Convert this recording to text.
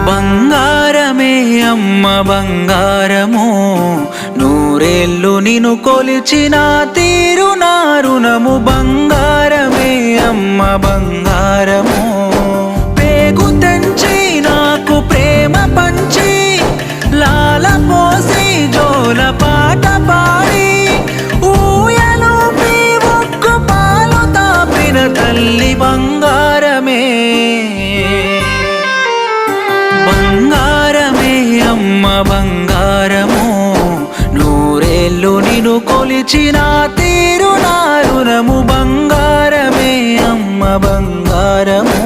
బంగారమే అమ్మ బంగారము, నూరేళ్ళు నిన్ను కొలిచిన తీరు నా రుణము. బంగారమే అమ్మ బంగారము, పేగు తెంచి నాకు ప్రేమ పంచి లాల పోసి జోల పాట పాడి ఊయలూపి ఒక్కు పాలు తాపిన తల్లి బంగారమే. బంగారమే అమ్మ బంగారము, నూరేళ్ళు నిన్ను కొలిచిన తీరు నా రుణము. బంగారమే అమ్మ బంగారము.